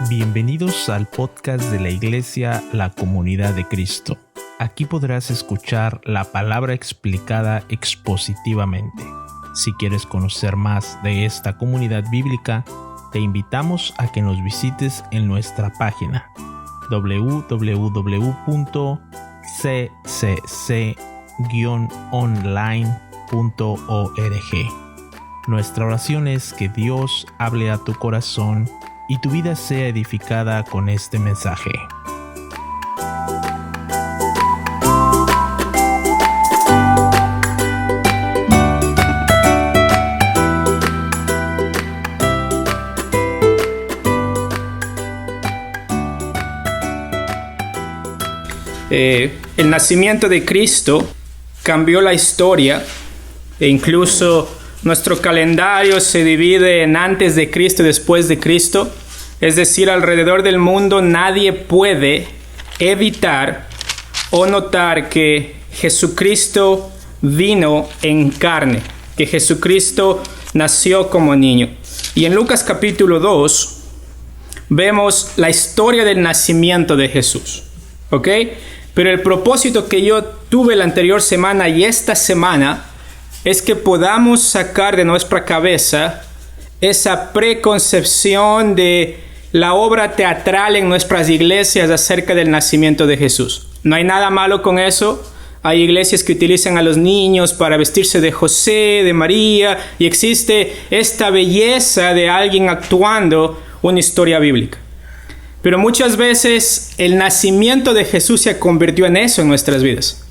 Bienvenidos al podcast de la Iglesia La Comunidad de Cristo. Aquí podrás escuchar la palabra explicada expositivamente. Si quieres conocer más de esta comunidad bíblica, te invitamos a que nos visites en nuestra página www.ccc-online.org. Nuestra oración es que Dios hable a tu corazón y tu vida sea edificada con este mensaje. El nacimiento de Cristo cambió la historia e incluso nuestro calendario se divide en antes de Cristo y después de Cristo. Es decir, alrededor del mundo nadie puede evitar o notar que Jesucristo vino en carne, que Jesucristo nació como niño. Y en Lucas capítulo 2 vemos la historia del nacimiento de Jesús. ¿Ok? Pero el propósito que yo tuve la anterior semana y esta semana es que podamos sacar de nuestra cabeza esa preconcepción de la obra teatral en nuestras iglesias acerca del nacimiento de Jesús. No hay nada malo con eso. Hay iglesias que utilizan a los niños para vestirse de José, de María, y existe esta belleza de alguien actuando una historia bíblica. Pero muchas veces el nacimiento de Jesús se convirtió en eso en nuestras vidas.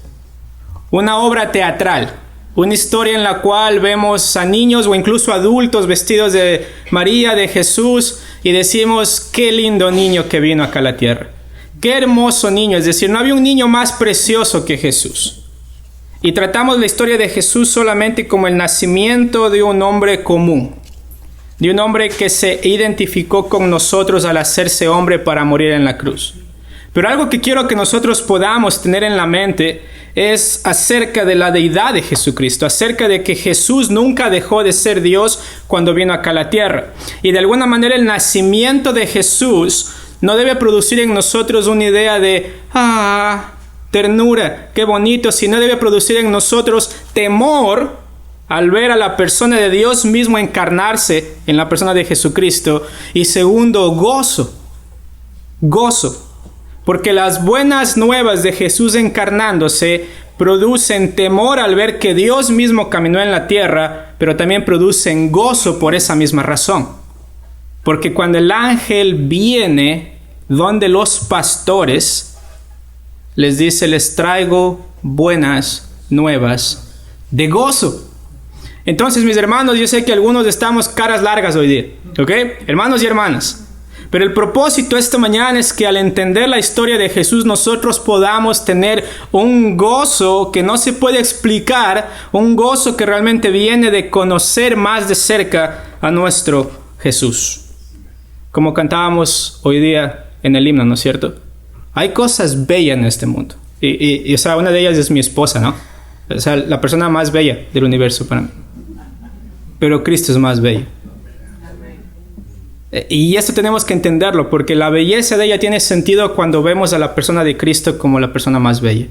Una obra teatral. Una historia en la cual vemos a niños o incluso adultos vestidos de María, de Jesús, y decimos, qué lindo niño que vino acá a la tierra. Qué hermoso niño. Es decir, no había un niño más precioso que Jesús. Y tratamos la historia de Jesús solamente como el nacimiento de un hombre común. De un hombre que se identificó con nosotros al hacerse hombre para morir en la cruz. Pero algo que quiero que nosotros podamos tener en la mente es acerca de la deidad de Jesucristo, acerca de que Jesús nunca dejó de ser Dios cuando vino acá a la tierra. Y de alguna manera el nacimiento de Jesús no debe producir en nosotros una idea de ternura, qué bonito, sino debe producir en nosotros temor al ver a la persona de Dios mismo encarnarse en la persona de Jesucristo. Y segundo, gozo. Porque las buenas nuevas de Jesús encarnándose producen temor al ver que Dios mismo caminó en la tierra, pero también producen gozo por esa misma razón. Porque cuando el ángel viene donde los pastores, les dice, les traigo buenas nuevas de gozo. Entonces, mis hermanos, yo sé que algunos estamos caras largas hoy día, ¿ok? Hermanos y hermanas. Pero el propósito esta mañana es que al entender la historia de Jesús nosotros podamos tener un gozo que no se puede explicar, un gozo que realmente viene de conocer más de cerca a nuestro Jesús. Como cantábamos hoy día en el himno, ¿no es cierto? Hay cosas bellas en este mundo. Y o sea, una de ellas es mi esposa, ¿no? O sea, la persona más bella del universo para mí. Pero Cristo es más bello. Y esto tenemos que entenderlo, porque la belleza de ella tiene sentido cuando vemos a la persona de Cristo como la persona más bella.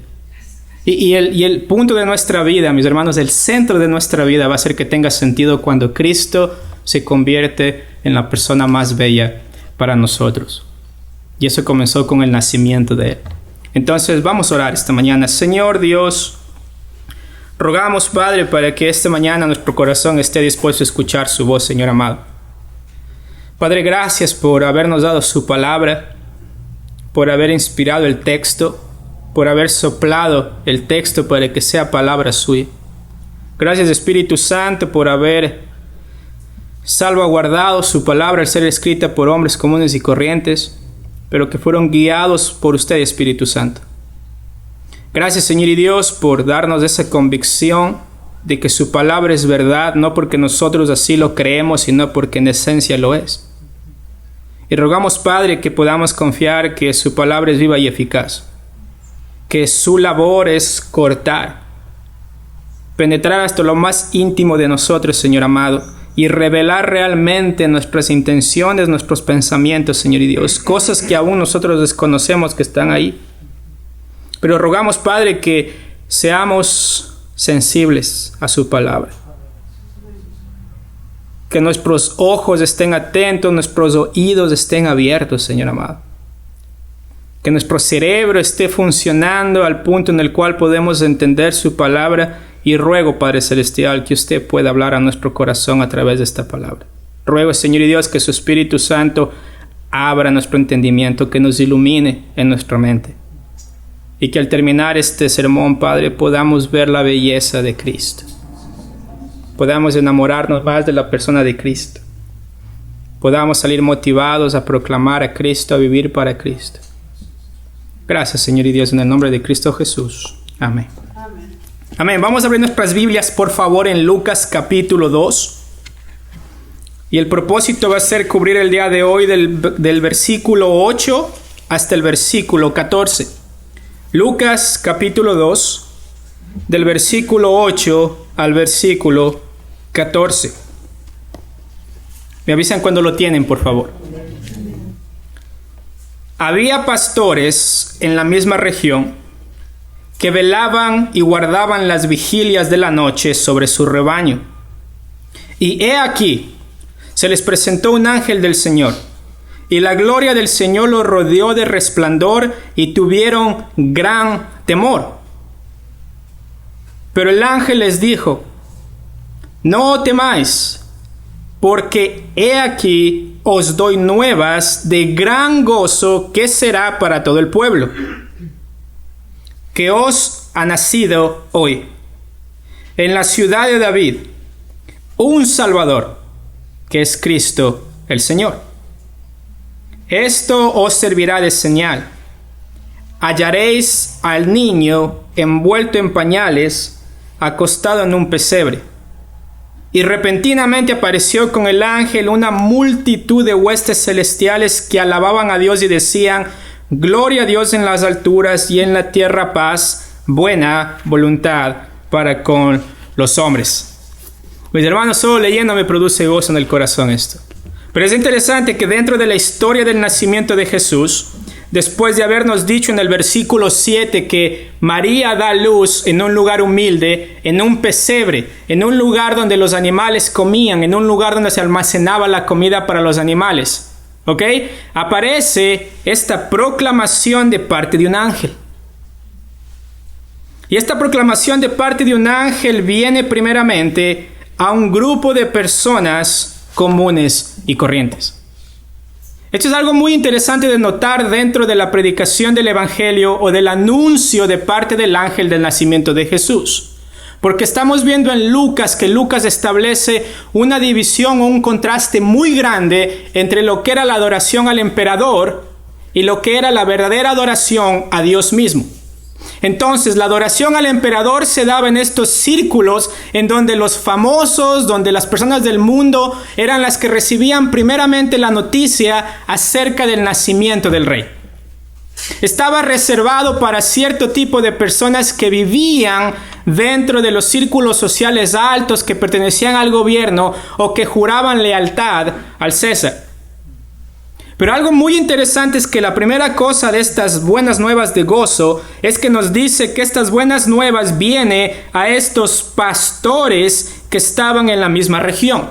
Y el punto de nuestra vida, mis hermanos, el centro de nuestra vida va a ser que tenga sentido cuando Cristo se convierte en la persona más bella para nosotros. Y eso comenzó con el nacimiento de Él. Entonces vamos a orar esta mañana. Señor Dios, rogamos, Padre, para que esta mañana nuestro corazón esté dispuesto a escuchar su voz, Señor amado. Padre, gracias por habernos dado su palabra, por haber inspirado el texto, por haber soplado el texto para que sea palabra suya. Gracias, Espíritu Santo, por haber salvaguardado su palabra al ser escrita por hombres comunes y corrientes, pero que fueron guiados por usted, Espíritu Santo. Gracias, Señor y Dios, por darnos esa convicción de que su palabra es verdad, no porque nosotros así lo creemos, sino porque en esencia lo es. Y rogamos, Padre, que podamos confiar que su palabra es viva y eficaz, que su labor es cortar, penetrar hasta lo más íntimo de nosotros, Señor amado, y revelar realmente nuestras intenciones, nuestros pensamientos, Señor y Dios, cosas que aún nosotros desconocemos que están ahí. Pero rogamos, Padre, que seamos sensibles a su palabra. Que nuestros ojos estén atentos, nuestros oídos estén abiertos, Señor amado. Que nuestro cerebro esté funcionando al punto en el cual podemos entender su palabra. Y ruego, Padre Celestial, que usted pueda hablar a nuestro corazón a través de esta palabra. Ruego, Señor y Dios, que su Espíritu Santo abra nuestro entendimiento, que nos ilumine en nuestra mente. Y que al terminar este sermón, Padre, podamos ver la belleza de Cristo. Podamos enamorarnos más de la persona de Cristo. Podamos salir motivados a proclamar a Cristo, a vivir para Cristo. Gracias, Señor y Dios, en el nombre de Cristo Jesús. Amén. Amén. Vamos a abrir nuestras Biblias, por favor, en Lucas capítulo 2. Y el propósito va a ser cubrir el día de hoy del versículo 8 hasta el versículo 14. Lucas capítulo 2, del versículo 8 al versículo 14. Me avisan cuando lo tienen, por favor. Había pastores en la misma región que velaban y guardaban las vigilias de la noche sobre su rebaño. Y he aquí, se les presentó un ángel del Señor, y la gloria del Señor los rodeó de resplandor, y tuvieron gran temor. Pero el ángel les dijo: no temáis, porque he aquí os doy nuevas de gran gozo que será para todo el pueblo, que os ha nacido hoy en la ciudad de David un Salvador, que es Cristo el Señor. Esto os servirá de señal: hallaréis al niño envuelto en pañales, acostado en un pesebre. Y repentinamente apareció con el ángel una multitud de huestes celestiales que alababan a Dios y decían: gloria a Dios en las alturas y en la tierra paz, buena voluntad para con los hombres. Mis hermanos, solo leyendo me produce gozo en el corazón esto. Pero es interesante que dentro de la historia del nacimiento de Jesús, después de habernos dicho en el versículo 7 que María da luz en un lugar humilde, en un pesebre, en un lugar donde los animales comían, en un lugar donde se almacenaba la comida para los animales, ¿ok? Aparece esta proclamación de parte de un ángel. Y esta proclamación de parte de un ángel viene primeramente a un grupo de personas comunes y corrientes. Esto es algo muy interesante de notar dentro de la predicación del Evangelio o del anuncio de parte del ángel del nacimiento de Jesús. Porque estamos viendo en Lucas que Lucas establece una división o un contraste muy grande entre lo que era la adoración al emperador y lo que era la verdadera adoración a Dios mismo. Entonces, la adoración al emperador se daba en estos círculos en donde los famosos, donde las personas del mundo eran las que recibían primeramente la noticia acerca del nacimiento del rey. Estaba reservado para cierto tipo de personas que vivían dentro de los círculos sociales altos, que pertenecían al gobierno o que juraban lealtad al César. Pero algo muy interesante es que la primera cosa de estas buenas nuevas de gozo es que nos dice que estas buenas nuevas viene a estos pastores que estaban en la misma región.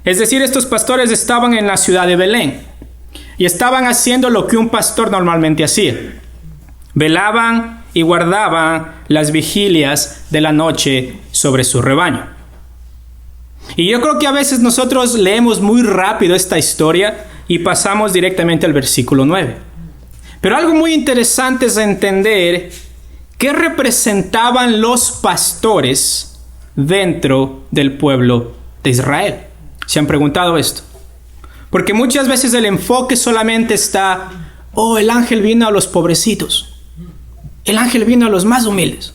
Es decir, estos pastores estaban en la ciudad de Belén y estaban haciendo lo que un pastor normalmente hacía. Velaban y guardaban las vigilias de la noche sobre su rebaño. Y yo creo que a veces nosotros leemos muy rápido esta historia y pasamos directamente al versículo 9. Pero algo muy interesante es entender qué representaban los pastores dentro del pueblo de Israel. ¿Se han preguntado esto? Porque muchas veces el enfoque solamente está: oh, el ángel vino a los pobrecitos. El ángel vino a los más humildes.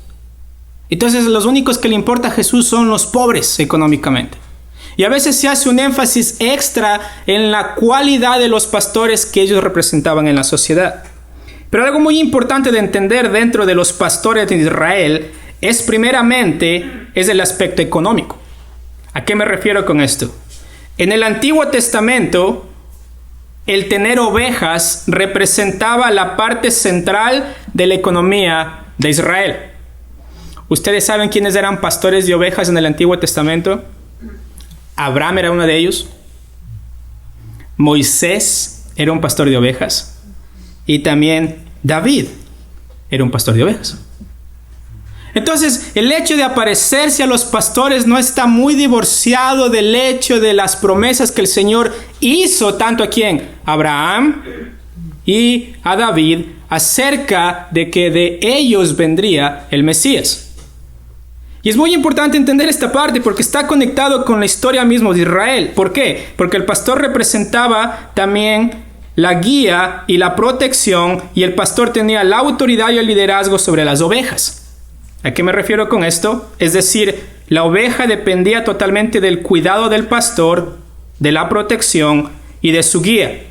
Entonces los únicos que le importa a Jesús son los pobres económicamente. Y a veces se hace un énfasis extra en la cualidad de los pastores que ellos representaban en la sociedad. Pero algo muy importante de entender dentro de los pastores de Israel es primeramente el aspecto económico. ¿A qué me refiero con esto? En el Antiguo Testamento, el tener ovejas representaba la parte central de la economía de Israel. ¿Ustedes saben quiénes eran pastores de ovejas en el Antiguo Testamento? Abraham era uno de ellos. Moisés era un pastor de ovejas. Y también David era un pastor de ovejas. Entonces, el hecho de aparecerse a los pastores no está muy divorciado del hecho de las promesas que el Señor hizo tanto a quién, a Abraham y a David, acerca de que de ellos vendría el Mesías. Y es muy importante entender esta parte porque está conectado con la historia misma de Israel. ¿Por qué? Porque el pastor representaba también la guía y la protección, y el pastor tenía la autoridad y el liderazgo sobre las ovejas. ¿A qué me refiero con esto? Es decir, la oveja dependía totalmente del cuidado del pastor, de la protección y de su guía.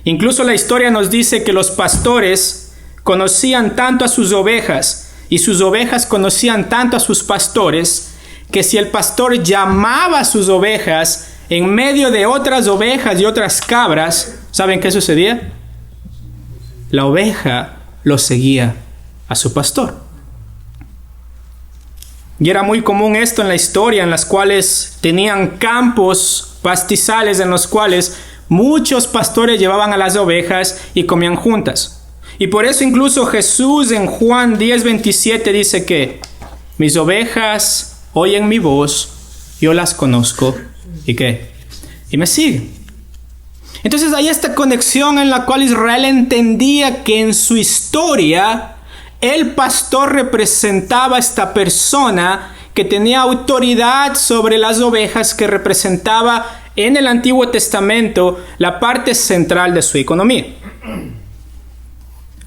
Incluso la historia nos dice que los pastores conocían tanto a sus ovejas y sus ovejas conocían tanto a sus pastores, que si el pastor llamaba a sus ovejas en medio de otras ovejas y otras cabras, ¿saben qué sucedía? La oveja lo seguía a su pastor. Y era muy común esto en la historia, en las cuales tenían campos pastizales en los cuales muchos pastores llevaban a las ovejas y comían juntas. Y por eso incluso Jesús en Juan 10:27 dice que mis ovejas oyen mi voz, yo las conozco, ¿y qué? Y me siguen. Entonces hay esta conexión en la cual Israel entendía que en su historia el pastor representaba a esta persona que tenía autoridad sobre las ovejas, que representaba en el Antiguo Testamento la parte central de su economía.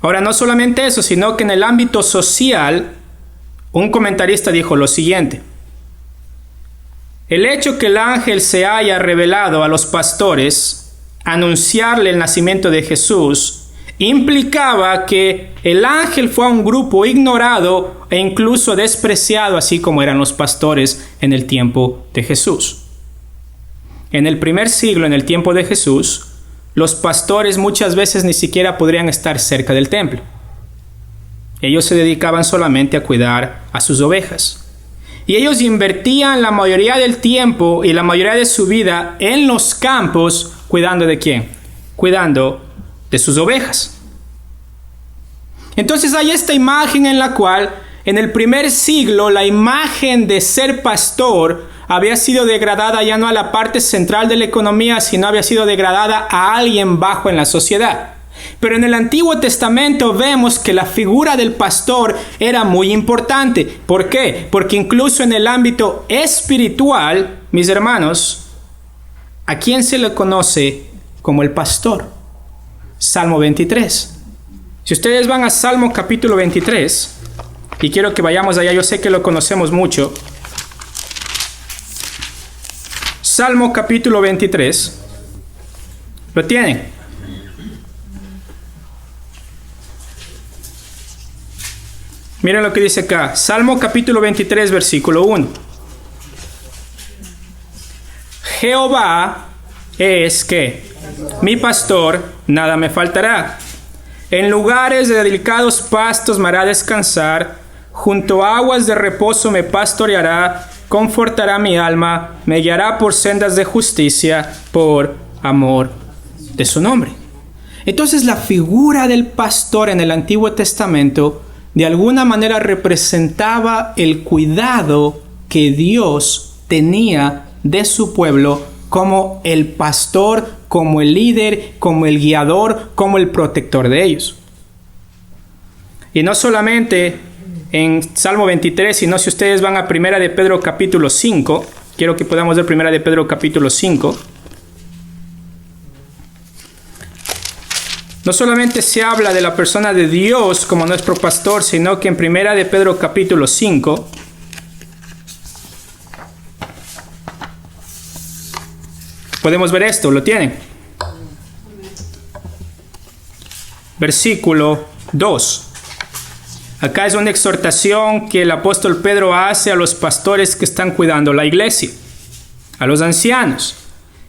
Ahora, no solamente eso, sino que en el ámbito social, un comentarista dijo lo siguiente: el hecho que el ángel se haya revelado a los pastores, anunciarle el nacimiento de Jesús, implicaba que el ángel fue a un grupo ignorado e incluso despreciado, así como eran los pastores en el tiempo de Jesús. En el primer siglo, en el tiempo de Jesús, los pastores muchas veces ni siquiera podrían estar cerca del templo. Ellos se dedicaban solamente a cuidar a sus ovejas. Y ellos invertían la mayoría del tiempo y la mayoría de su vida en los campos, ¿cuidando de quién? Cuidando de sus ovejas. Entonces hay esta imagen en la cual en el primer siglo la imagen de ser pastor había sido degradada ya no a la parte central de la economía, sino había sido degradada a alguien bajo en la sociedad. Pero en el Antiguo Testamento vemos que la figura del pastor era muy importante. ¿Por qué? Porque incluso en el ámbito espiritual, mis hermanos, ¿a quién se le conoce como el pastor? Salmo 23. Si ustedes van a Salmo capítulo 23, y quiero que vayamos allá, yo sé que lo conocemos mucho. Salmo capítulo 23. ¿Lo tienen? Miren lo que dice acá. Salmo capítulo 23, versículo 1. Jehová es que mi pastor, nada me faltará. En lugares de delicados pastos me hará descansar. Junto a aguas de reposo me pastoreará. Confortará mi alma. Me guiará por sendas de justicia por amor de su nombre. Entonces la figura del pastor en el Antiguo Testamento de alguna manera representaba el cuidado que Dios tenía de su pueblo como el pastor, como el líder, como el guiador, como el protector de ellos. Y no solamente en Salmo 23, sino si ustedes van a Primera de Pedro capítulo 5, quiero que podamos ver Primera de Pedro capítulo 5. No solamente se habla de la persona de Dios como nuestro pastor, sino que en Primera de Pedro capítulo 5, podemos ver esto, ¿lo tienen? Versículo 2. Acá es una exhortación que el apóstol Pedro hace a los pastores que están cuidando la iglesia, a los ancianos.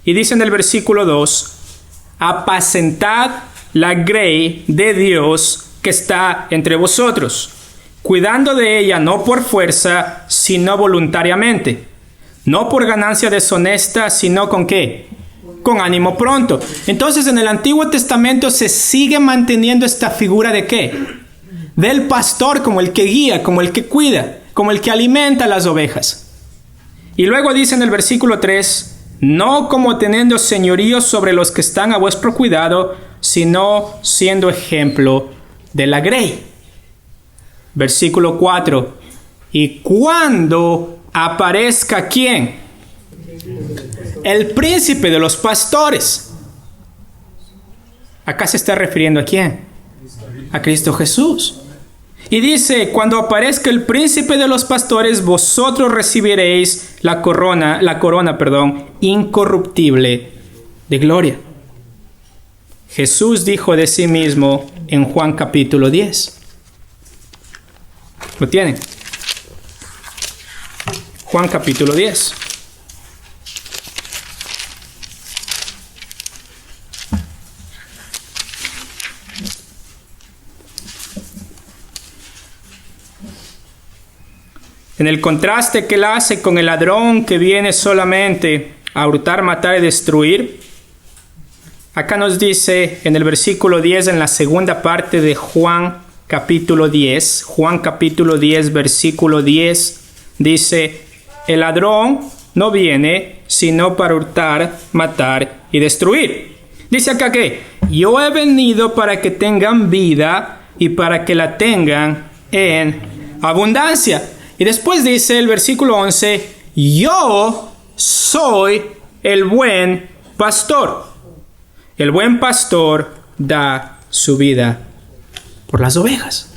Y dice en el versículo 2, apacentad la grey de Dios que está entre vosotros, cuidando de ella no por fuerza, sino voluntariamente, no por ganancia deshonesta, sino ¿con qué? Con ánimo pronto. Entonces en el Antiguo Testamento se sigue manteniendo esta figura de ¿qué? Del pastor como el que guía, como el que cuida, como el que alimenta a las ovejas. Y luego dice en el versículo 3, no como teniendo señorío sobre los que están a vuestro cuidado, sino siendo ejemplo de la grey. Versículo 4, y cuando aparezca ¿quién? El príncipe de los pastores. Acá se está refiriendo ¿a quién? A Cristo Jesús. Y dice, cuando aparezca el príncipe de los pastores, vosotros recibiréis la corona, incorruptible de gloria. Jesús dijo de sí mismo en Juan capítulo 10. ¿Lo tienen? Juan capítulo 10. En el contraste que él hace con el ladrón que viene solamente a hurtar, matar y destruir, acá nos dice en el versículo 10, en la segunda parte de Juan capítulo 10, versículo 10, dice, el ladrón no viene sino para hurtar, matar y destruir. Dice acá que yo he venido para que tengan vida y para que la tengan en abundancia. Y después dice el versículo 11, yo soy el buen pastor. El buen pastor da su vida por las ovejas.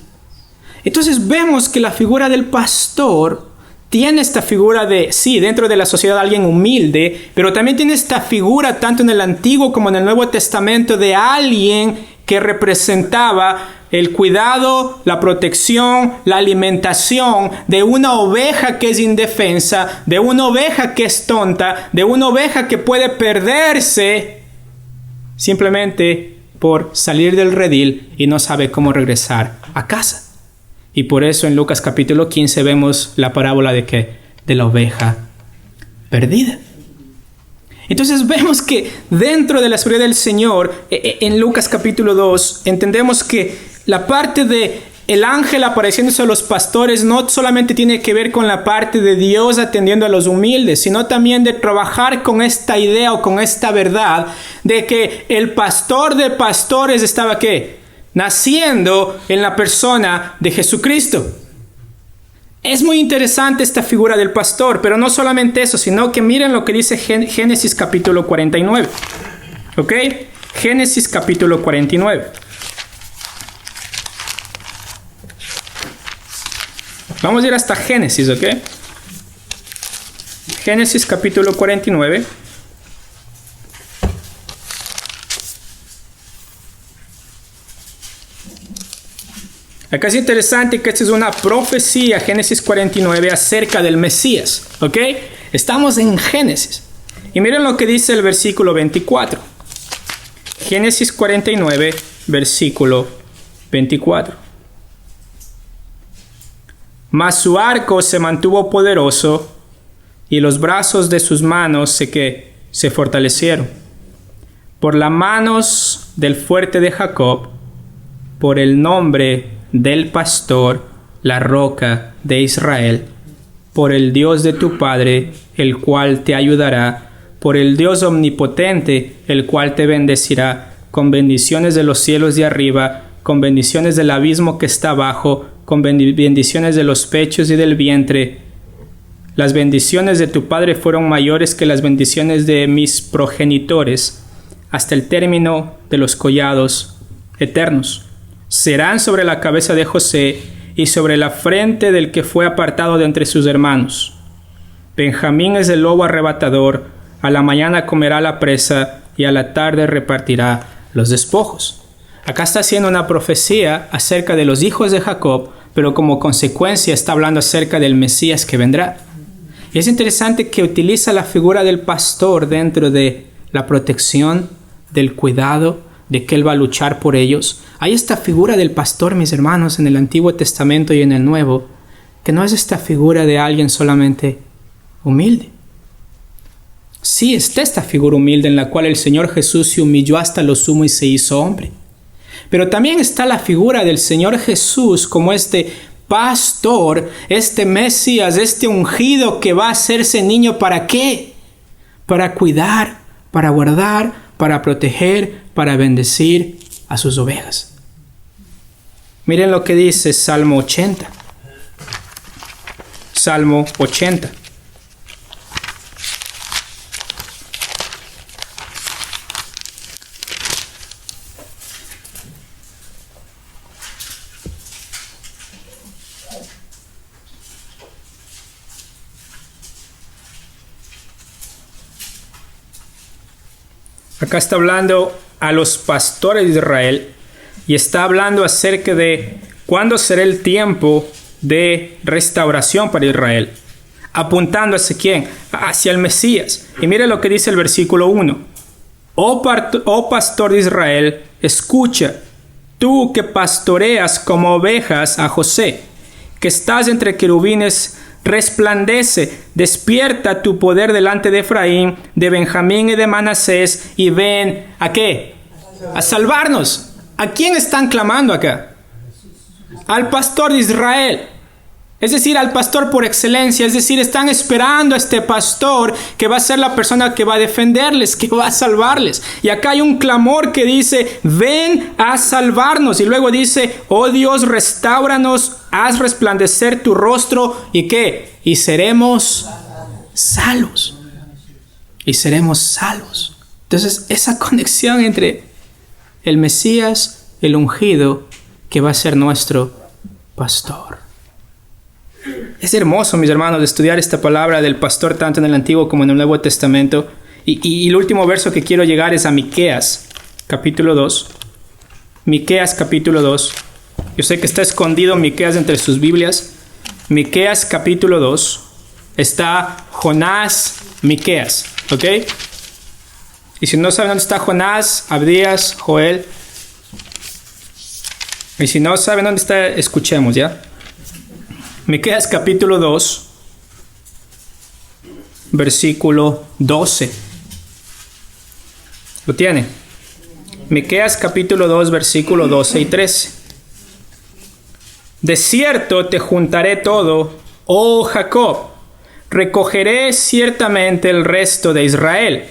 Entonces vemos que la figura del pastor tiene esta figura de, sí, dentro de la sociedad alguien humilde, pero también tiene esta figura tanto en el Antiguo como en el Nuevo Testamento de alguien que representaba el cuidado, la protección, la alimentación de una oveja que es indefensa, de una oveja que es tonta, de una oveja que puede perderse simplemente por salir del redil y no sabe cómo regresar a casa. Y por eso en Lucas capítulo 15 vemos la parábola de ¿qué? De la oveja perdida. Entonces vemos que dentro de la seguridad del Señor, en Lucas capítulo 2, entendemos que la parte de el ángel apareciéndose a los pastores no solamente tiene que ver con la parte de Dios atendiendo a los humildes, sino también de trabajar con esta idea o con esta verdad de que el pastor de pastores estaba ¿qué? Naciendo en la persona de Jesucristo. Es muy interesante esta figura del pastor, pero no solamente eso, sino que miren lo que dice Génesis capítulo 49. ¿Ok? Génesis capítulo 49. Vamos a ir hasta Génesis, ¿ok? Génesis capítulo 49. Acá es interesante que esta es una profecía, Génesis 49, acerca del Mesías, ¿ok? Estamos en Génesis. Y miren lo que dice el versículo 24. Génesis 49, versículo 24. Mas su arco se mantuvo poderoso y los brazos de sus manos se fortalecieron. Por las manos del fuerte de Jacob, por el nombre del pastor, la roca de Israel, por el Dios de tu Padre, el cual te ayudará, por el Dios omnipotente, el cual te bendecirá, con bendiciones de los cielos de arriba, con bendiciones del abismo que está abajo, con bendiciones de los pechos y del vientre. Las bendiciones de tu Padre fueron mayores que las bendiciones de mis progenitores, hasta el término de los collados eternos. Serán sobre la cabeza de José y sobre la frente del que fue apartado de entre sus hermanos. Benjamín es el lobo arrebatador, a la mañana comerá la presa y a la tarde repartirá los despojos. Acá está haciendo una profecía acerca de los hijos de Jacob, pero como consecuencia está hablando acerca del Mesías que vendrá. Y es interesante que utiliza la figura del pastor dentro de la protección, del cuidado, de que Él va a luchar por ellos. Hay esta figura del pastor, mis hermanos, en el Antiguo Testamento y en el Nuevo, que no es esta figura de alguien solamente humilde. Sí, está esta figura humilde en la cual el Señor Jesús se humilló hasta lo sumo y se hizo hombre. Pero también está la figura del Señor Jesús como este pastor, este Mesías, este ungido que va a hacerse niño. ¿Para qué? Para cuidar, para guardar, para proteger, para bendecir a sus ovejas. Miren lo que dice Salmo 80. Salmo 80. Acá está hablando a los pastores de Israel y está hablando acerca de cuándo será el tiempo de restauración para Israel, apuntando hacia quién, hacia el Mesías. Y mire lo que dice el versículo 1. Oh pastor de Israel, escucha, tú que pastoreas como ovejas a José, que estás entre querubines, resplandece, despierta tu poder delante de Efraín, de Benjamín y de Manasés, y ven, ¿a qué? A salvarnos. ¿A quién están clamando acá? Al pastor de Israel. Es decir, al pastor por excelencia. Es decir, están esperando a este pastor que va a ser la persona que va a defenderles, que va a salvarles. Y acá hay un clamor que dice, ven a salvarnos. Y luego dice, oh Dios, restáuranos, haz resplandecer tu rostro. ¿Y qué? Y seremos salvos. Y seremos salvos. Entonces, esa conexión entre el Mesías, el ungido, que va a ser nuestro pastor. Es hermoso, mis hermanos, estudiar esta palabra del pastor tanto en el Antiguo como en el Nuevo Testamento. Y el último verso que quiero llegar es a Miqueas, capítulo 2. Miqueas, capítulo 2. Yo sé que está escondido Miqueas entre sus Biblias. Miqueas, capítulo 2. Está Jonás, Miqueas, ¿ok? Y si no saben dónde está Jonás, Abdías, Joel. Y si no saben dónde está, escuchemos, ¿ya? Miqueas capítulo 2, versículo 12. ¿Lo tiene? Miqueas capítulo 2, versículo 12 y 13. De cierto te juntaré todo, oh Jacob, recogeré ciertamente el resto de Israel.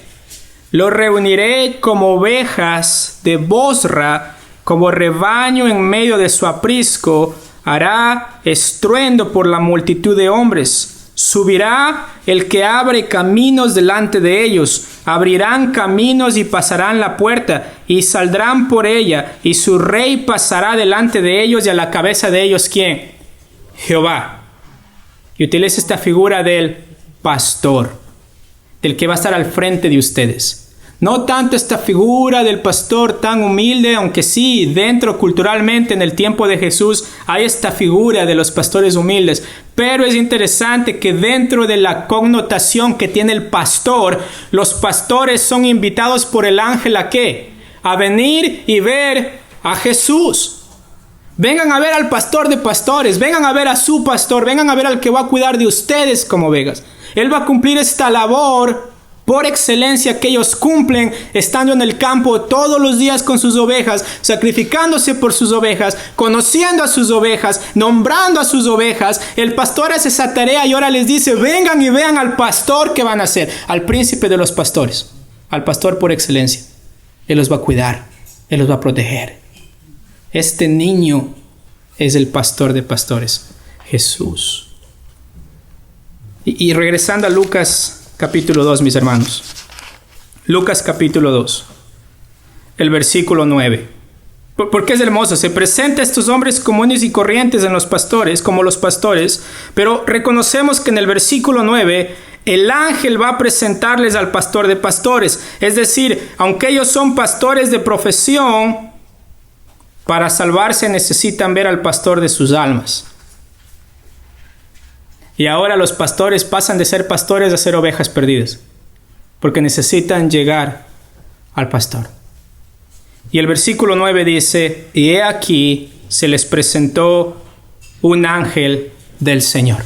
Lo reuniré como ovejas de Bosra, como rebaño en medio de su aprisco. Hará estruendo por la multitud de hombres. Subirá el que abre caminos delante de ellos. Abrirán caminos y pasarán la puerta, y saldrán por ella, y su rey pasará delante de ellos, y a la cabeza de ellos, ¿quién? Jehová. Y utiliza esta figura del pastor, del que va a estar al frente de ustedes. No tanto esta figura del pastor tan humilde, aunque sí, dentro culturalmente en el tiempo de Jesús hay esta figura de los pastores humildes. Pero es interesante que dentro de la connotación que tiene el pastor, los pastores son invitados por el ángel ¿a qué? A venir y ver a Jesús. Vengan a ver al pastor de pastores, vengan a ver a su pastor, vengan a ver al que va a cuidar de ustedes como ovejas. Él va a cumplir esta labor por excelencia que ellos cumplen estando en el campo todos los días con sus ovejas, sacrificándose por sus ovejas, conociendo a sus ovejas, nombrando a sus ovejas. El pastor hace esa tarea y ahora les dice, vengan y vean al pastor que van a hacer, al príncipe de los pastores, al pastor por excelencia. Él los va a cuidar, Él los va a proteger. Este niño es el pastor de pastores, Jesús. Y regresando a Lucas capítulo 2, mis hermanos. Lucas capítulo 2, el versículo 9. Porque es hermoso, se presenta a estos hombres comunes y corrientes en los pastores, como los pastores, pero reconocemos que en el versículo 9, el ángel va a presentarles al pastor de pastores. Es decir, aunque ellos son pastores de profesión, para salvarse necesitan ver al pastor de sus almas. Y ahora los pastores pasan de ser pastores a ser ovejas perdidas, porque necesitan llegar al pastor. Y el versículo 9 dice, y he aquí se les presentó un ángel del Señor.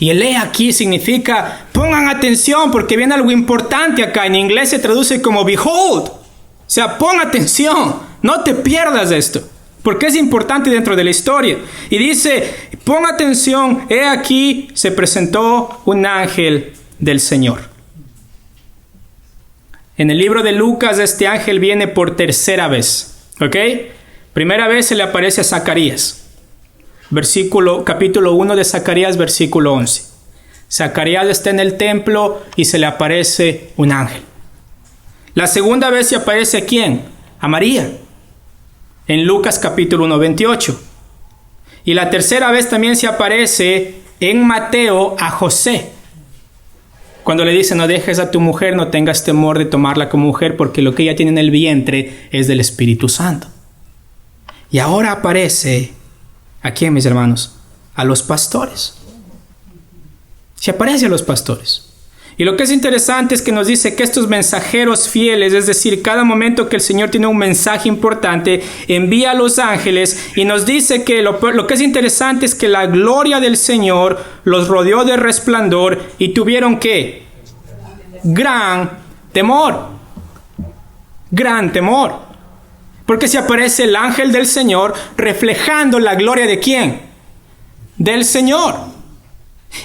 Y el he aquí significa, pongan atención porque viene algo importante acá. En inglés se traduce como behold. O sea, pon atención, no te pierdas esto, porque es importante dentro de la historia. Y dice, pon atención, he aquí se presentó un ángel del Señor. En el libro de Lucas este ángel viene por tercera vez, ¿ok? Primera vez se le aparece a Zacarías. Capítulo 1 de Zacarías, versículo 11. Zacarías está en el templo y se le aparece un ángel. La segunda vez se aparece ¿a quién? A María. En Lucas capítulo 1, 28. Y la tercera vez también se aparece en Mateo a José. Cuando le dice, no dejes a tu mujer, no tengas temor de tomarla como mujer, porque lo que ella tiene en el vientre es del Espíritu Santo. Y ahora aparece, ¿a quién, mis hermanos? A los pastores. Se aparece a los pastores. Y lo que es interesante es que nos dice que estos mensajeros fieles, es decir, cada momento que el Señor tiene un mensaje importante, envía a los ángeles y nos dice que lo que es interesante es que la gloria del Señor los rodeó de resplandor y tuvieron ¿qué? Gran temor. Gran temor. Porque se aparece el ángel del Señor reflejando la gloria ¿de quién? Del Señor.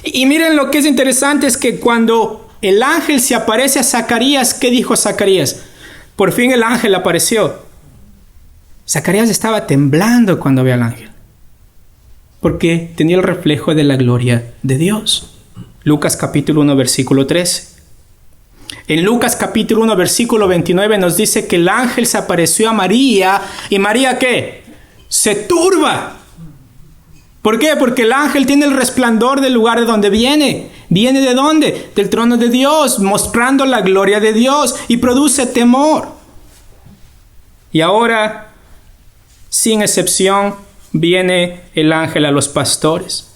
Y miren lo que es interesante es que cuando el ángel se aparece a Zacarías, ¿qué dijo Zacarías? Por fin el ángel apareció. Zacarías estaba temblando cuando vio al ángel, porque tenía el reflejo de la gloria de Dios. Lucas capítulo 1 versículo 13. En Lucas capítulo 1 versículo 29 nos dice que el ángel se apareció a María. ¿Y María qué? Se turba. ¿Por qué? Porque el ángel tiene el resplandor del lugar de donde viene. ¿Viene de dónde? Del trono de Dios, mostrando la gloria de Dios y produce temor. Y ahora, sin excepción, viene el ángel a los pastores.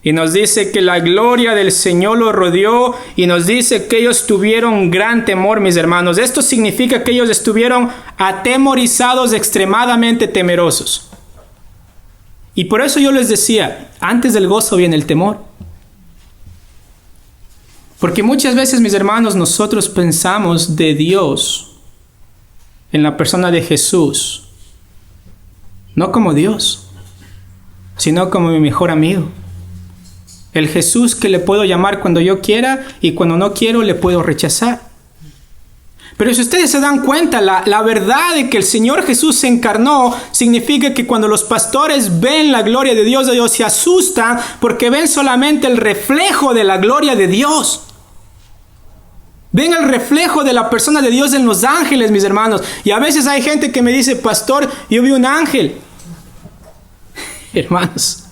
Y nos dice que la gloria del Señor los rodeó y nos dice que ellos tuvieron gran temor, mis hermanos. Esto significa que ellos estuvieron atemorizados, extremadamente temerosos. Y por eso yo les decía, antes del gozo viene el temor. Porque muchas veces, mis hermanos, nosotros pensamos de Dios en la persona de Jesús, no como Dios, sino como mi mejor amigo. El Jesús que le puedo llamar cuando yo quiera y cuando no quiero le puedo rechazar. Pero si ustedes se dan cuenta, la verdad de que el Señor Jesús se encarnó significa que cuando los pastores ven la gloria de Dios, ellos se asustan porque ven solamente el reflejo de la gloria de Dios. Ven el reflejo de la persona de Dios en los ángeles, mis hermanos. Y a veces hay gente que me dice, pastor, yo vi un ángel. Hermanos,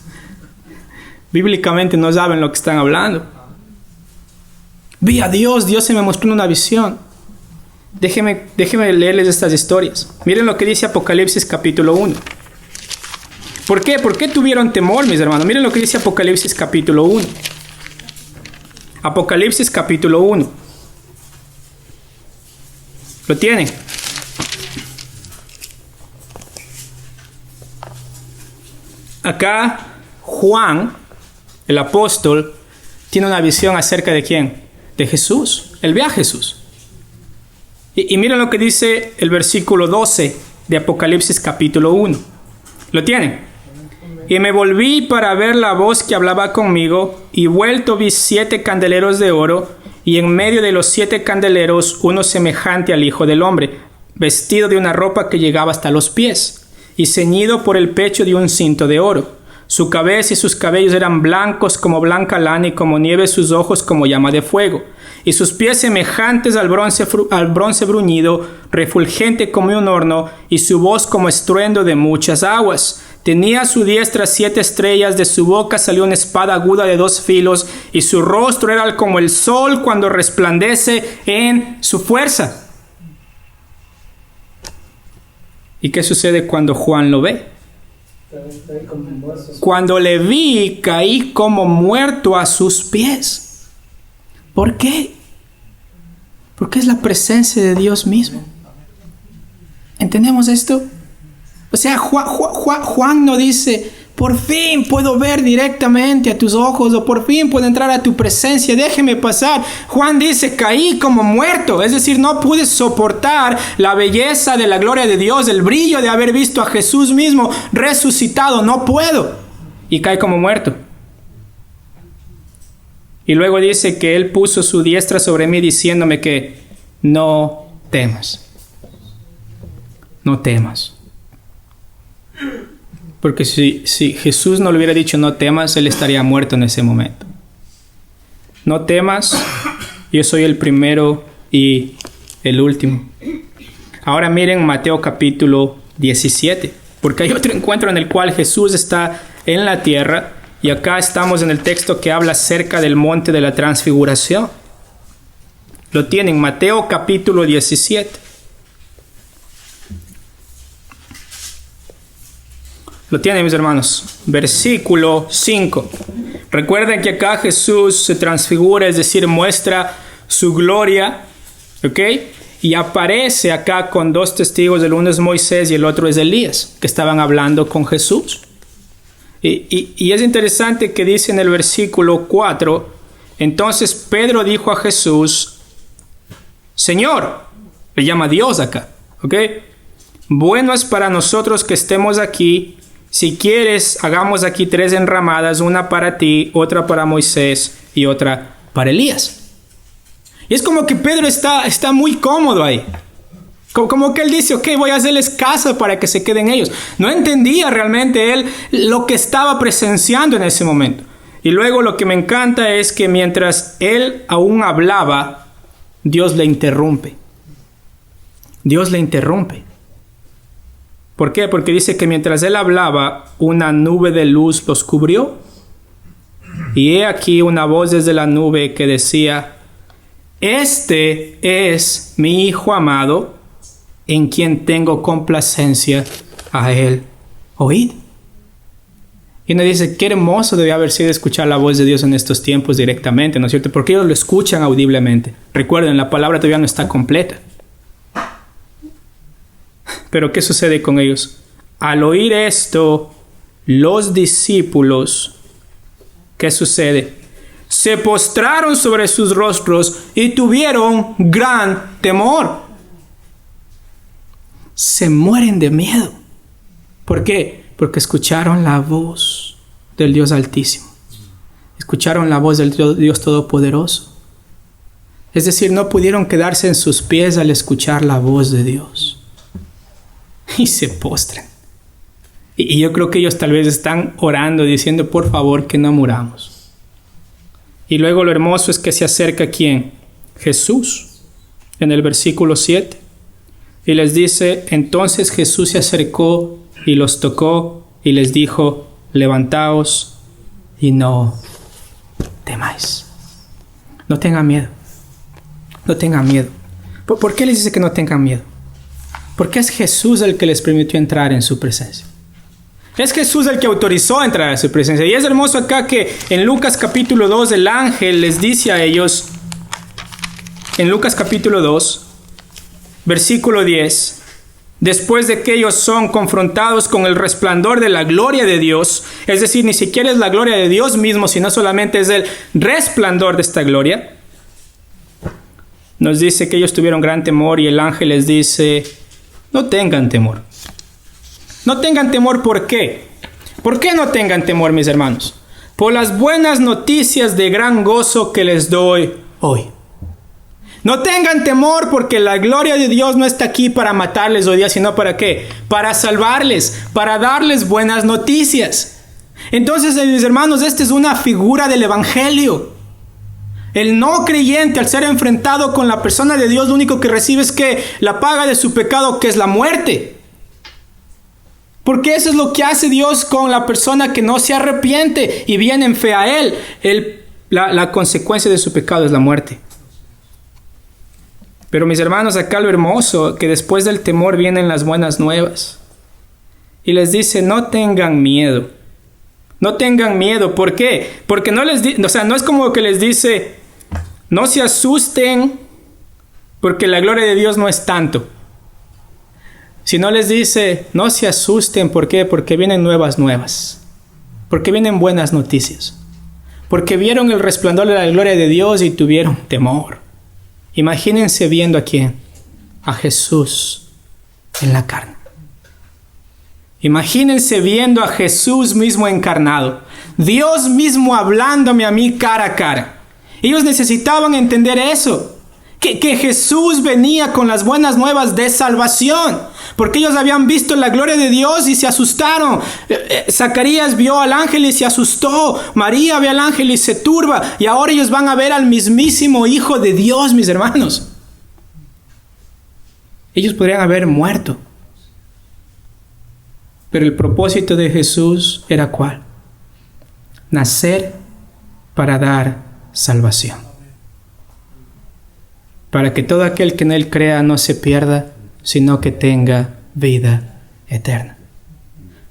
bíblicamente no saben lo que están hablando. Vi a Dios, Dios se me mostró en una visión. Déjenme leerles estas historias. Miren lo que dice Apocalipsis capítulo 1. ¿Por qué? ¿Por qué tuvieron temor, mis hermanos? Miren lo que dice Apocalipsis capítulo 1. Apocalipsis capítulo 1. ¿Lo tienen? Acá Juan, el apóstol, tiene una visión acerca de ¿quién? De Jesús. Él ve a Jesús. Y miren lo que dice el versículo 12 de Apocalipsis capítulo 1. ¿Lo tienen? Y me volví para ver la voz que hablaba conmigo, y vuelto vi 7 candeleros de oro, y en medio de los 7 candeleros uno semejante al Hijo del Hombre, vestido de una ropa que llegaba hasta los pies, y ceñido por el pecho de un cinto de oro. Su cabeza y sus cabellos eran blancos como blanca lana, y como nieve sus ojos como llama de fuego. Y sus pies semejantes al bronce bruñido, refulgente como un horno, y su voz como estruendo de muchas aguas. Tenía a su diestra 7 estrellas, de su boca salió una espada aguda de 2 filos, y su rostro era como el sol cuando resplandece en su fuerza. ¿Y qué sucede cuando Juan lo ve? Cuando le vi, caí como muerto a sus pies. ¿Por qué? Porque es la presencia de Dios mismo. ¿Entendemos esto? O sea, Juan no dice, por fin puedo ver directamente a tus ojos, o por fin puedo entrar a tu presencia, déjeme pasar. Juan dice, caí como muerto, es decir, no pude soportar la belleza de la gloria de Dios, el brillo de haber visto a Jesús mismo resucitado, no puedo. Y cae como muerto. Y luego dice que Él puso su diestra sobre mí diciéndome que no temas. No temas. Porque si Jesús no le hubiera dicho no temas, Él estaría muerto en ese momento. No temas, yo soy el primero y el último. Ahora miren Mateo capítulo 17, porque hay otro encuentro en el cual Jesús está en la tierra y acá estamos en el texto que habla acerca del monte de la transfiguración. Lo tienen, Mateo capítulo 17. Lo tienen, mis hermanos. Versículo 5. Recuerden que acá Jesús se transfigura, es decir, muestra su gloria. ¿Ok? Y aparece acá con dos testigos. El uno es Moisés y el otro es Elías, que estaban hablando con Jesús. Y es interesante que dice en el versículo 4. Entonces Pedro dijo a Jesús, Señor, le llama Dios acá. ¿Ok? Bueno es para nosotros que estemos aquí. Si quieres, hagamos aquí 3 enramadas, una para ti, otra para Moisés y otra para Elías. Y es como que Pedro está muy cómodo ahí. Como que él dice, ok, voy a hacerles casa para que se queden ellos. No entendía realmente él lo que estaba presenciando en ese momento. Y luego lo que me encanta es que mientras él aún hablaba, Dios le interrumpe. Dios le interrumpe. ¿Por qué? Porque dice que mientras él hablaba, una nube de luz los cubrió. Y he aquí una voz desde la nube que decía, este es mi Hijo amado, en quien tengo complacencia, a él oíd. Y uno dice, qué hermoso debe haber sido escuchar la voz de Dios en estos tiempos directamente, ¿no es cierto? Porque ellos lo escuchan audiblemente. Recuerden, la palabra todavía no está completa. Pero ¿qué sucede con ellos? Al oír esto, los discípulos, ¿qué sucede? Se postraron sobre sus rostros y tuvieron gran temor. Se mueren de miedo. ¿Por qué? Porque escucharon la voz del Dios Altísimo. Escucharon la voz del Dios Todopoderoso. Es decir, no pudieron quedarse en sus pies al escuchar la voz de Dios. Y se postran. Y yo creo que ellos tal vez están orando, diciendo, por favor, que no muramos. Y luego lo hermoso es que se acerca ¿quién? Jesús, en el versículo 7. Y les dice, entonces Jesús se acercó y los tocó y les dijo, levantaos y no temáis. No tengan miedo. No tengan miedo. ¿Por qué les dice que no tengan miedo? Porque es Jesús el que les permitió entrar en su presencia. Es Jesús el que autorizó entrar a su presencia. Y es hermoso acá que en Lucas capítulo 2 el ángel les dice a ellos, en Lucas capítulo 2, versículo 10, después de que ellos son confrontados con el resplandor de la gloria de Dios, es decir, ni siquiera es la gloria de Dios mismo, sino solamente es el resplandor de esta gloria, nos dice que ellos tuvieron gran temor y el ángel les dice, no tengan temor. No tengan temor, ¿por qué? ¿Por qué no tengan temor, mis hermanos? Por las buenas noticias de gran gozo que les doy hoy. No tengan temor porque la gloria de Dios no está aquí para matarles hoy día, sino ¿para qué? Para salvarles, para darles buenas noticias. Entonces, mis hermanos, esta es una figura del Evangelio. El no creyente, al ser enfrentado con la persona de Dios, lo único que recibe es que la paga de su pecado, que es la muerte. Porque eso es lo que hace Dios con la persona que no se arrepiente y viene en fe a Él. La consecuencia de su pecado es la muerte. Pero mis hermanos, acá lo hermoso, que después del temor vienen las buenas nuevas. Y les dice, no tengan miedo. No tengan miedo. ¿Por qué? Porque no es como que les dice, no se asusten, Porque la gloria de Dios no es tanto. Si no les dice, no se asusten, ¿por qué? Porque vienen nuevas. Porque vienen buenas noticias. Porque vieron el resplandor de la gloria de Dios y tuvieron temor. Imagínense viendo a quién, a Jesús en la carne. Imagínense viendo a Jesús mismo encarnado. Dios mismo hablándome a mí cara a cara. Ellos necesitaban entender eso. Que Jesús venía con las buenas nuevas de salvación. Porque ellos habían visto la gloria de Dios y se asustaron. Zacarías vio al ángel y se asustó. María ve al ángel y se turba. Y ahora ellos van a ver al mismísimo Hijo de Dios, mis hermanos. Ellos podrían haber muerto. Pero el propósito de Jesús era ¿cuál? Nacer para dar salvación. Para que todo aquel que en Él crea no se pierda, sino que tenga vida eterna.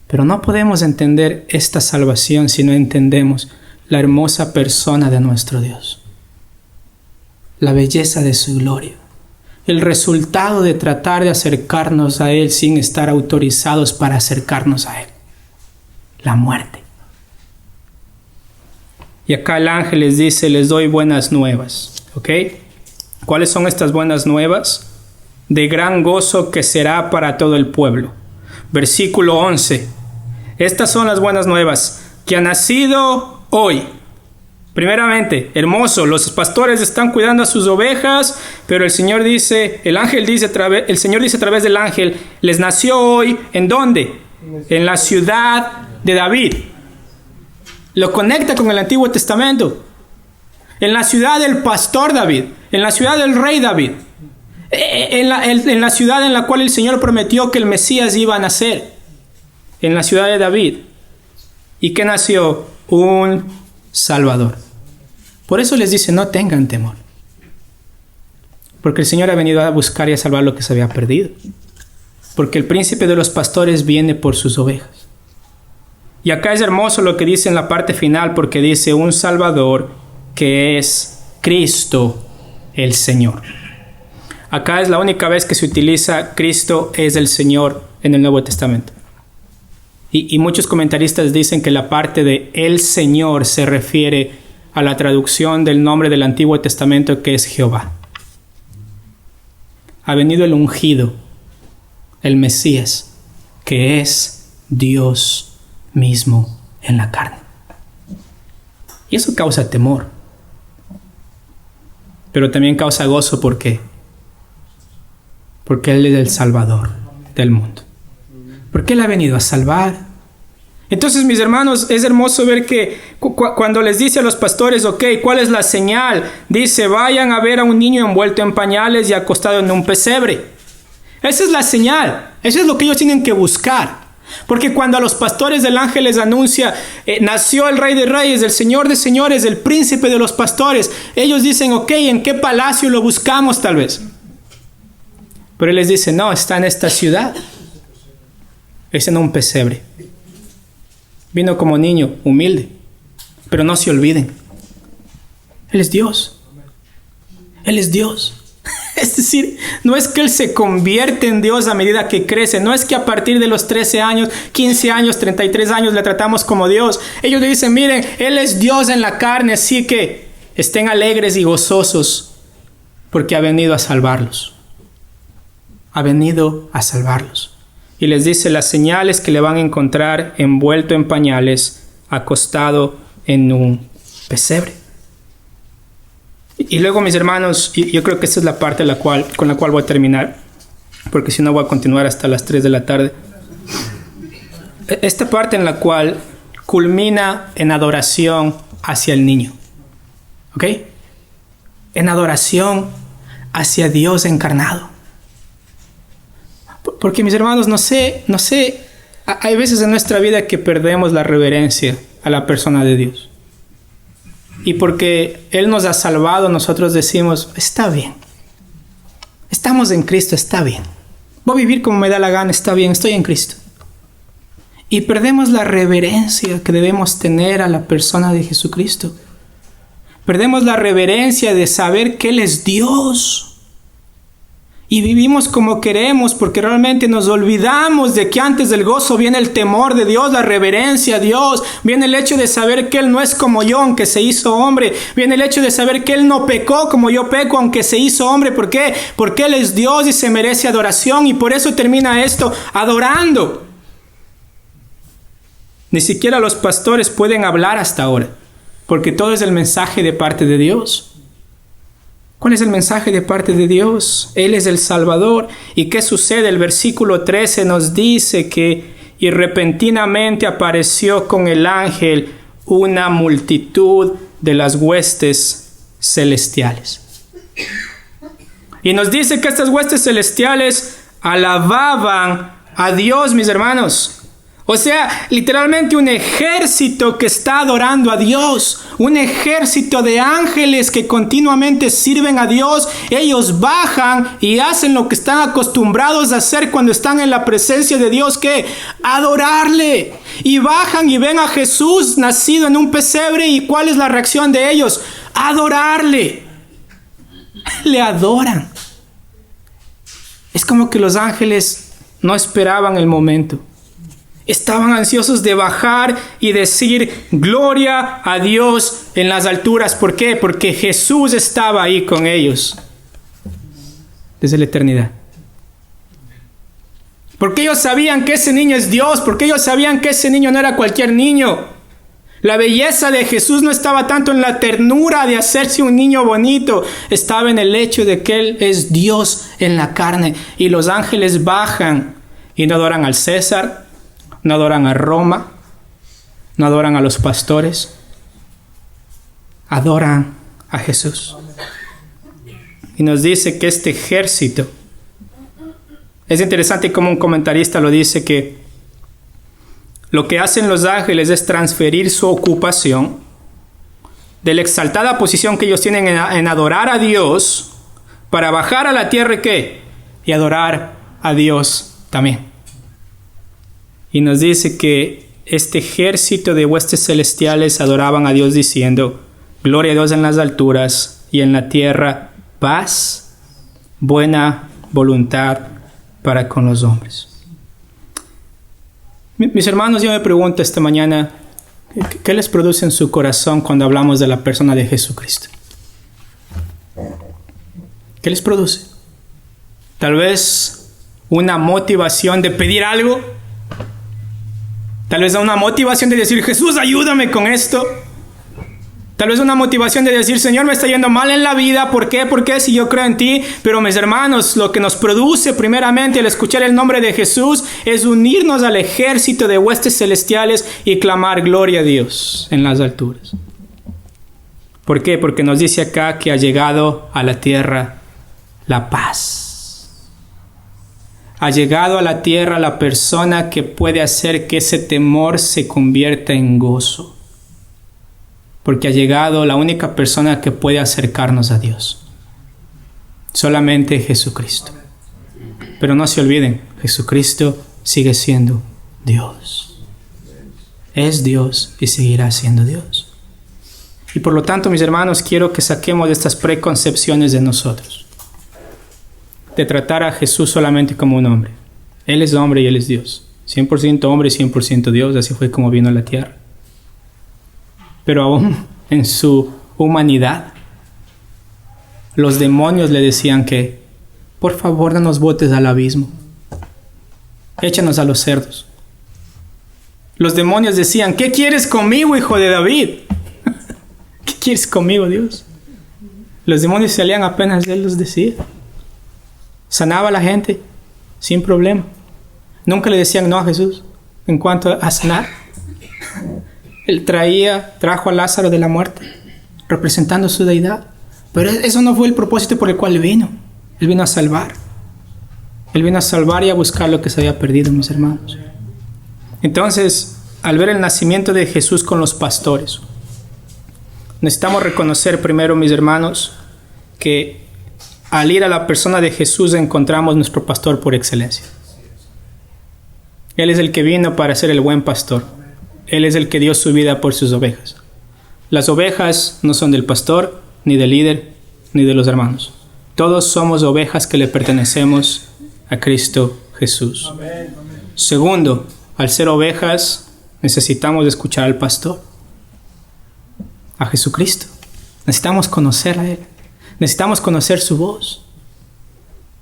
Pero no podemos entender esta salvación si no entendemos la hermosa persona de nuestro Dios, la belleza de su gloria, el resultado de tratar de acercarnos a Él sin estar autorizados para acercarnos a Él, la muerte. Y acá el ángel les dice, les doy buenas nuevas, ¿ok? ¿Cuáles son estas buenas nuevas? De gran gozo que será para todo el pueblo. Versículo 11. Estas son las buenas nuevas que ha nacido hoy. Primeramente, hermoso, los pastores están cuidando a sus ovejas, pero el Señor dice, el Señor dice a través del ángel, les nació hoy, ¿en dónde? En la ciudad de David. Lo conecta con el Antiguo Testamento. En la ciudad del pastor David, en la ciudad del rey David, en la ciudad en la cual el Señor prometió que el Mesías iba a nacer, en la ciudad de David. ¿Y qué nació? Un Salvador. Por eso les dice, no tengan temor, porque el Señor ha venido a buscar y a salvar lo que se había perdido, porque el príncipe de los pastores viene por sus ovejas. Y acá es hermoso lo que dice en la parte final, porque dice un Salvador que es Cristo el Señor. Acá es la única vez que se utiliza Cristo es el Señor en el Nuevo Testamento. Y muchos comentaristas dicen que la parte de el Señor se refiere a la traducción del nombre del Antiguo Testamento que es Jehová. Ha venido el ungido, el Mesías, que es Dios mismo en la carne. Y eso causa temor. Pero también causa gozo. ¿Por qué? Porque Él es el Salvador del mundo. Porque Él ha venido a salvar. Entonces, mis hermanos, es hermoso ver que cuando les dice a los pastores, ok, ¿cuál es la señal? Dice, vayan a ver a un niño envuelto en pañales y acostado en un pesebre. Esa es la señal. Eso es lo que ellos tienen que buscar. Porque cuando a los pastores del ángel les anuncia, nació el Rey de Reyes, el Señor de Señores, el Príncipe de los pastores, ellos dicen, ok, ¿en qué palacio lo buscamos tal vez? Pero Él les dice, no, está en esta ciudad. Es en un pesebre. Vino como niño, humilde. Pero no se olviden, Él es Dios. Él es Dios. Es decir, no es que Él se convierte en Dios a medida que crece. No es que a partir de los 13 años, 15 años, 33 años le tratamos como Dios. Ellos le dicen, miren, Él es Dios en la carne, así que estén alegres y gozosos porque ha venido a salvarlos. Ha venido a salvarlos. Y les dice las señales que le van a encontrar envuelto en pañales, acostado en un pesebre. Y luego, mis hermanos, yo creo que esta es la parte con la cual voy a terminar, porque si no voy a continuar hasta las 3 de la tarde. Esta parte en la cual culmina en adoración hacia el niño. ¿Ok? En adoración hacia Dios encarnado. Porque, mis hermanos, no sé, hay veces en nuestra vida que perdemos la reverencia a la persona de Dios. Y porque Él nos ha salvado, nosotros decimos, está bien. Estamos en Cristo, está bien. Voy a vivir como me da la gana, está bien, estoy en Cristo. Y perdemos la reverencia que debemos tener a la persona de Jesucristo. Perdemos la reverencia de saber que Él es Dios. Y vivimos como queremos porque realmente nos olvidamos de que antes del gozo viene el temor de Dios, la reverencia a Dios. Viene el hecho de saber que Él no es como yo, aunque se hizo hombre. Viene el hecho de saber que Él no pecó como yo peco, aunque se hizo hombre. ¿Por qué? Porque Él es Dios y se merece adoración. Y por eso termina esto adorando. Ni siquiera los pastores pueden hablar hasta ahora, porque todo es el mensaje de parte de Dios. ¿Cuál es el mensaje de parte de Dios? Él es el Salvador. ¿Y qué sucede? El versículo 13 nos dice que y repentinamente apareció con el ángel una multitud de las huestes celestiales. Y nos dice que estas huestes celestiales alababan a Dios, mis hermanos. O sea, literalmente un ejército que está adorando a Dios. Un ejército de ángeles que continuamente sirven a Dios. Ellos bajan y hacen lo que están acostumbrados a hacer cuando están en la presencia de Dios, que adorarle. Y bajan y ven a Jesús nacido en un pesebre. ¿Y cuál es la reacción de ellos? Adorarle. Le adoran. Es como que los ángeles no esperaban el momento. Estaban ansiosos de bajar y decir gloria a Dios en las alturas. ¿Por qué? Porque Jesús estaba ahí con ellos desde la eternidad. Porque ellos sabían que ese niño es Dios. Porque ellos sabían que ese niño no era cualquier niño. La belleza de Jesús no estaba tanto en la ternura de hacerse un niño bonito. Estaba en el hecho de que Él es Dios en la carne. Y los ángeles bajan y no adoran al César. No adoran a Roma, no adoran a los pastores, adoran a Jesús. Y nos dice que este ejército, es interesante como un comentarista lo dice, que lo que hacen los ángeles es transferir su ocupación de la exaltada posición que ellos tienen en adorar a Dios para bajar a la tierra ¿qué? Y adorar a Dios también. Y nos dice que este ejército de huestes celestiales adoraban a Dios diciendo, gloria a Dios en las alturas y en la tierra paz, buena voluntad para con los hombres. Mis hermanos, yo me pregunto esta mañana, ¿qué les produce en su corazón cuando hablamos de la persona de Jesucristo? ¿Qué les produce? Tal vez una motivación de pedir algo. Tal vez una motivación de decir, Jesús, ayúdame con esto. Tal vez una motivación de decir, Señor, me está yendo mal en la vida. ¿Por qué? Porque si yo creo en ti. Pero mis hermanos, lo que nos produce primeramente al escuchar el nombre de Jesús es unirnos al ejército de huestes celestiales y clamar gloria a Dios en las alturas. ¿Por qué? Porque nos dice acá que ha llegado a la tierra la paz. Ha llegado a la tierra la persona que puede hacer que ese temor se convierta en gozo. Porque ha llegado la única persona que puede acercarnos a Dios. Solamente Jesucristo. Pero no se olviden, Jesucristo sigue siendo Dios. Es Dios y seguirá siendo Dios. Y por lo tanto, mis hermanos, quiero que saquemos estas preconcepciones de nosotros. De tratar a Jesús solamente como un hombre. Él es hombre y Él es Dios. 100% hombre y 100% Dios. Así fue como vino a la tierra. Pero aún en su humanidad, los demonios le decían que, por favor, no nos botes al abismo. Échanos a los cerdos. Los demonios decían, ¿qué quieres conmigo, hijo de David? ¿Qué quieres conmigo, Dios? Los demonios salían apenas Él los decía. Sanaba a la gente sin problema. Nunca le decían no a Jesús en cuanto a sanar. Él trajo a Lázaro de la muerte, representando su deidad. Pero eso no fue el propósito por el cual Él vino. Él vino a salvar. Él vino a salvar y a buscar lo que se había perdido, mis hermanos. Entonces, al ver el nacimiento de Jesús con los pastores, necesitamos reconocer primero, mis hermanos, que al ir a la persona de Jesús encontramos nuestro pastor por excelencia. Él es el que vino para ser el buen pastor. Él es el que dio su vida por sus ovejas. Las ovejas no son del pastor, ni del líder, ni de los hermanos. Todos somos ovejas que le pertenecemos a Cristo Jesús. Amén. Segundo, al ser ovejas, necesitamos escuchar al pastor, a Jesucristo. Necesitamos conocer a Él. Necesitamos conocer su voz.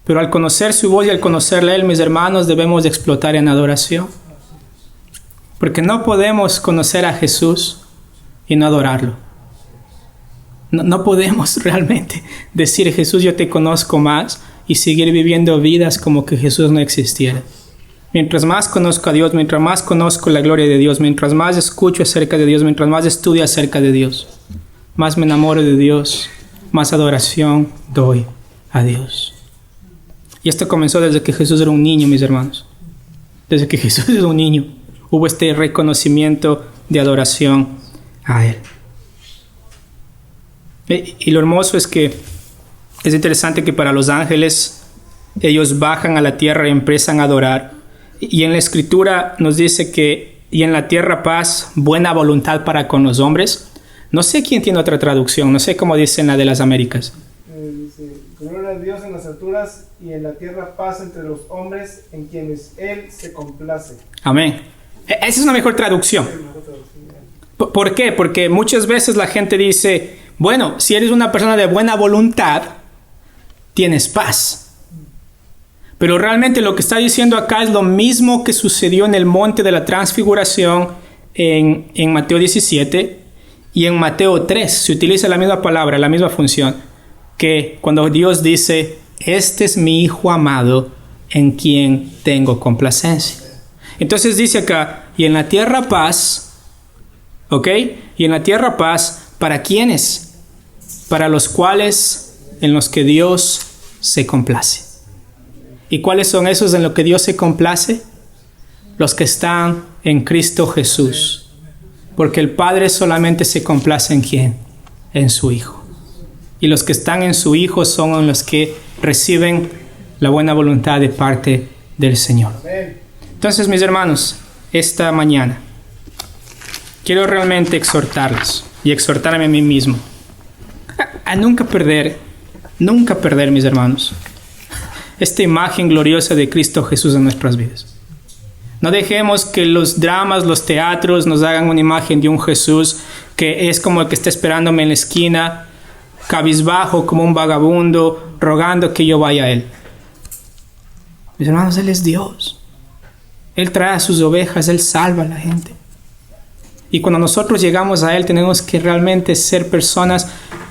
Pero al conocer su voz y al conocerle a Él, mis hermanos, debemos de explotar en adoración. Porque no podemos conocer a Jesús y no adorarlo. No podemos realmente decir, Jesús, yo te conozco más, y seguir viviendo vidas como que Jesús no existiera. Mientras más conozco a Dios, mientras más conozco la gloria de Dios, mientras más escucho acerca de Dios, mientras más estudio acerca de Dios, más me enamoro de Dios, más adoración doy a Dios. Y esto comenzó desde que Jesús era un niño, mis hermanos. Desde que Jesús era un niño, hubo este reconocimiento de adoración a Él. Y lo hermoso es que es interesante que para los ángeles, ellos bajan a la tierra y empiezan a adorar. Y en la Escritura nos dice que, y en la tierra paz, buena voluntad para con los hombres. No sé quién tiene otra traducción, no sé cómo dice en la de las Américas. Dice, gloria a Dios en las alturas y en la tierra paz entre los hombres en quienes Él se complace. Amén. Esa es una mejor traducción. ¿Por qué? Porque muchas veces la gente dice, bueno, si eres una persona de buena voluntad, tienes paz. Pero realmente lo que está diciendo acá es lo mismo que sucedió en el monte de la transfiguración en Mateo 17 y en Mateo 3. Se utiliza la misma palabra, la misma función, que cuando Dios dice, este es mi Hijo amado en quien tengo complacencia. Entonces dice acá, y en la tierra paz, ¿ok? Y en la tierra paz, ¿para quiénes? Para los cuales, en los que Dios se complace. ¿Y cuáles son esos en los que Dios se complace? Los que están en Cristo Jesús. Porque el Padre solamente se complace en ¿quién? En su Hijo. Y los que están en su Hijo son los que reciben la buena voluntad de parte del Señor. Entonces, mis hermanos, esta mañana quiero realmente exhortarlos y exhortarme a mí mismo a nunca perder, mis hermanos, esta imagen gloriosa de Cristo Jesús en nuestras vidas. No dejemos que los dramas, los teatros nos hagan una imagen de un Jesús que es como el que está esperándome en la esquina, cabizbajo como un vagabundo, rogando que yo vaya a Él. Mis hermanos, Él es Dios. Él trae a sus ovejas, Él salva a la gente. Y cuando nosotros llegamos a Él, tenemos que realmente ser personas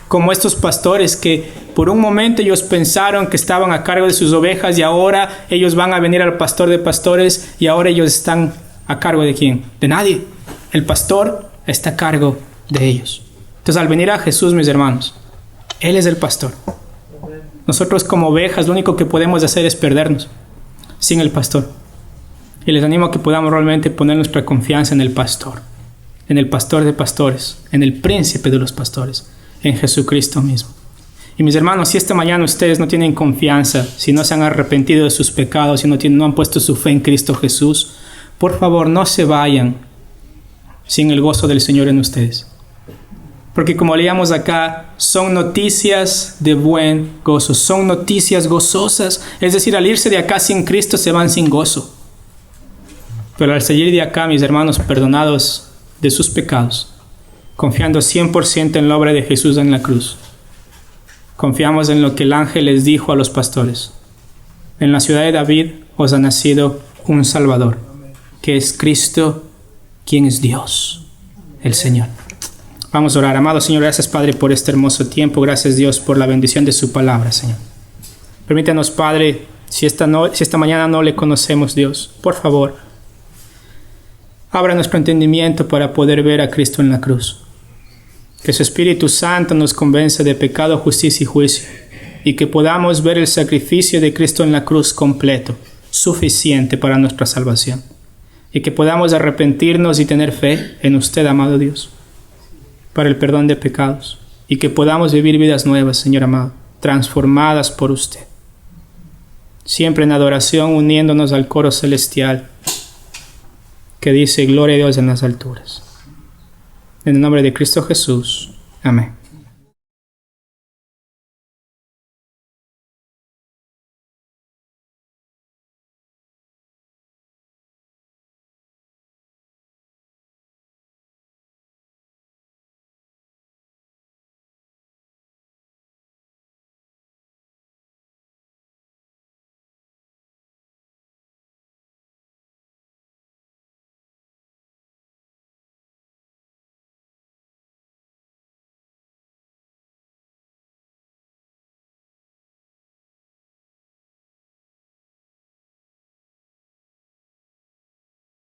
como estos pastores que por un momento ellos pensaron que estaban a cargo de sus ovejas y ahora ellos van a venir al pastor de pastores y ahora ellos están a cargo ¿de quién? De nadie. El pastor está a cargo de ellos. Entonces, al venir a Jesús, mis hermanos, Él es el pastor. Nosotros como ovejas lo único que podemos hacer es perdernos sin el pastor. Y les animo a que podamos realmente poner nuestra confianza en el pastor de pastores, en el príncipe de los pastores, en Jesucristo mismo. Y mis hermanos, si esta mañana ustedes no tienen confianza, si no se han arrepentido de sus pecados, si no han puesto su fe en Cristo Jesús, por favor no se vayan sin el gozo del Señor en ustedes. Porque como leíamos acá, son noticias de buen gozo, son noticias gozosas. Es decir, al irse de acá sin Cristo se van sin gozo. Pero al salir de acá, mis hermanos, perdonados de sus pecados, confiando 100% en la obra de Jesús en la cruz, confiamos en lo que el ángel les dijo a los pastores. En la ciudad de David os ha nacido un Salvador, que es Cristo, quien es Dios, el Señor. Vamos a orar. Amado Señor, gracias Padre por este hermoso tiempo. Gracias Dios por la bendición de su palabra, Señor. Permítanos, Padre, si esta mañana no le conocemos, Dios, por favor, abra nuestro entendimiento para poder ver a Cristo en la cruz. Que su Espíritu Santo nos convence de pecado, justicia y juicio. Y que podamos ver el sacrificio de Cristo en la cruz completo, suficiente para nuestra salvación. Y que podamos arrepentirnos y tener fe en usted, amado Dios, para el perdón de pecados. Y que podamos vivir vidas nuevas, Señor amado, transformadas por usted. Siempre en adoración, uniéndonos al coro celestial que dice, gloria a Dios en las alturas. En el nombre de Cristo Jesús. Amén.